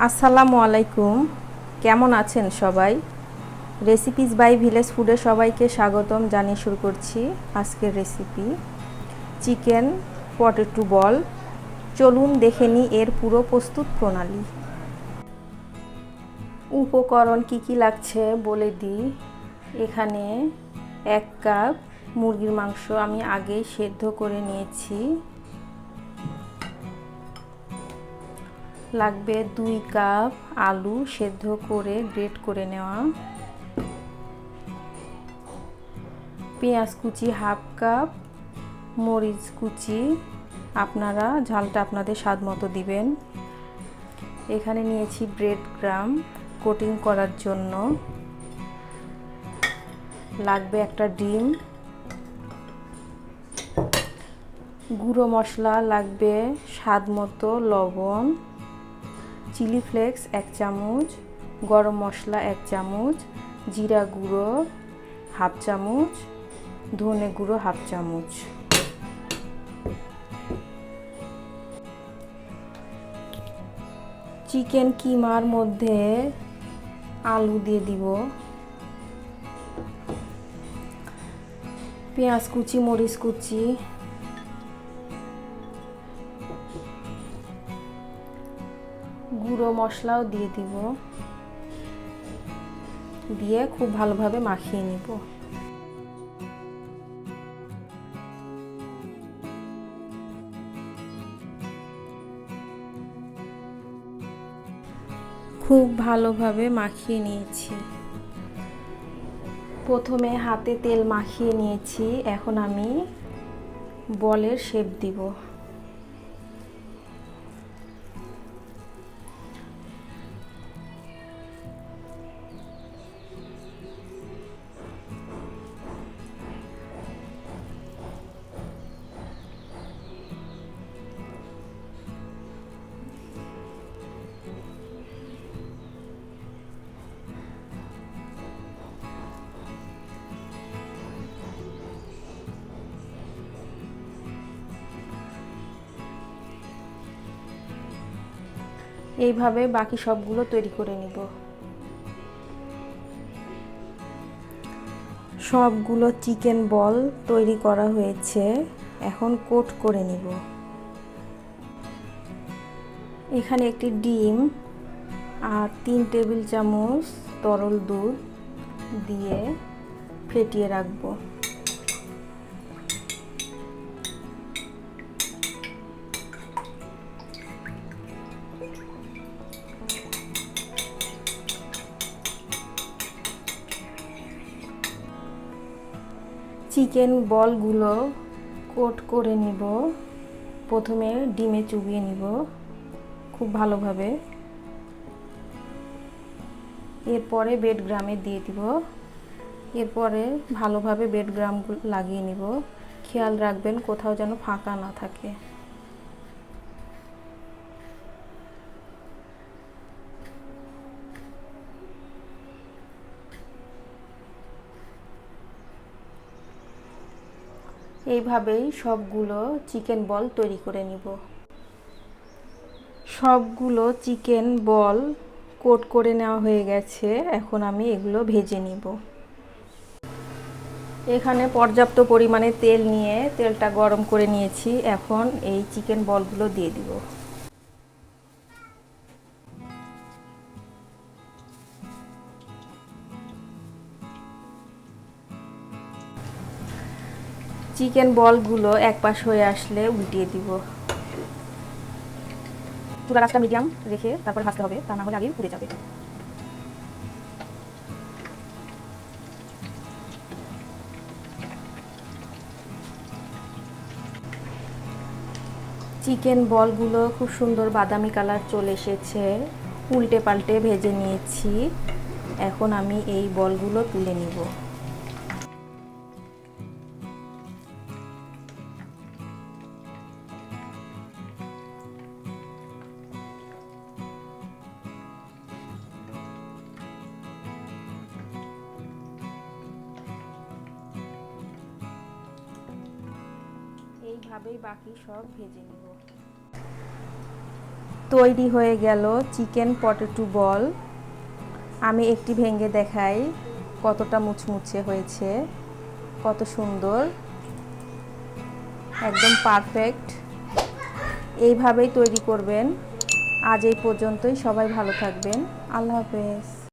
আসসালামু আলাইকুম। কেমন আছেন সবাই? রেসিপিস বাই ভিলেজ ফুডে সবাইকে স্বাগতম জানিয়ে শুরু করছি আজকের রেসিপি চিকেন পটেটো বল। চলুন দেখে নিই এর পুরো প্রস্তুত প্রণালী। উপকরণ কি কি লাগছে বলে দিই। এখানে 1 কাপ মুরগির মাংস আমি আগেই সেদ্ধ করে নিয়েছি। লাগবে 2 কাপ আলু সেদ্ধ করে গ্রেট করে নেওয়া, পেঁয়াজ কুচি 1/2 কাপ, মরিচ কুচি আপনারা ঝালটা আপনাদের স্বাদ মতো দিবেন। এখানে নিয়েছি ব্রেড ক্রাম কোটিং করার জন্য, লাগবে একটা ডিম, গুঁড়ো মশলা লাগবে স্বাদ মতো লবণ, চিলি ফ্লেক্স 1 চামচ, গরম মশলা 1 চামচ, জিরা গুঁড়ো 1/2 চামচ, ধনে গুঁড়ো 1/2 চামচ। চিকেন কিমার মধ্যে আলু দিয়ে দিব, পেঁয়াজ কুচি, মরিচ কুচি, গুঁড়ো মশলাও দিয়ে দিব, দিয়ে খুব ভালোভাবে মাখিয়ে নিব। খুব ভালোভাবে মাখিয়ে নিয়েছি। প্রথমে হাতে তেল মাখিয়ে নিয়েছি, এখন আমি বলের শেপ দিব। এইভাবে বাকি সবগুলো তৈরি করে নিব। সবগুলো চিকেন বল তৈরি করা হয়েছে, এখন কোট করে নিব। এখানে একটি ডিম আর 3 টেবিল চামচ তরল দুধ দিয়ে ফেটিয়ে রাখবো। চিকেন বলগুলো কোট করে নিব। প্রথমে ডিমে চুবিয়ে নিব খুব ভালোভাবে, এরপরে বেড গ্রামে দিয়ে দিব, এরপরে ভালোভাবে বেড গ্রাম লাগিয়ে নিব। খেয়াল রাখবেন কোথাও যেন ফাঁকা না থাকে। এইভাবেই সবগুলো চিকেন বল তৈরি করে নিব। সবগুলো চিকেন বল কোট করে নেওয়া হয়ে গেছে, এখন আমি এগুলো ভেজে নিব। এখানে পর্যাপ্ত পরিমাণে তেল নিয়ে তেলটা গরম করে নিয়েছি, এখন এই চিকেন বলগুলো দিয়ে দিব। চিকেন বলগুলো এক পাশ হয়ে আসলে উল্টিয়ে দিব। চুলার আঁচটা মিডিয়াম রেখে তারপর ভাজতে হবে, তা না হলে আগেই পুড়ে যাবে। চিকেন বলগুলো খুব সুন্দর বাদামি কালার চলে এসেছে, উল্টে পাল্টে ভেজে নিয়েছি। এখন আমি এই বলগুলো তুলে নিব। এইভাবেই বাকি সব ভেজে নিব। তৈরি হয়ে গেল চিকেন পটেটো বল। আমি একটি ভেঙে দেখাই কতটা মুচমুচে হয়েছে, কত সুন্দর, একদম পারফেক্ট। এইভাবেই তৈরি করবেন। আজ এই পর্যন্তই, সবাই ভালো থাকবেন। আল্লাহ হাফেজ।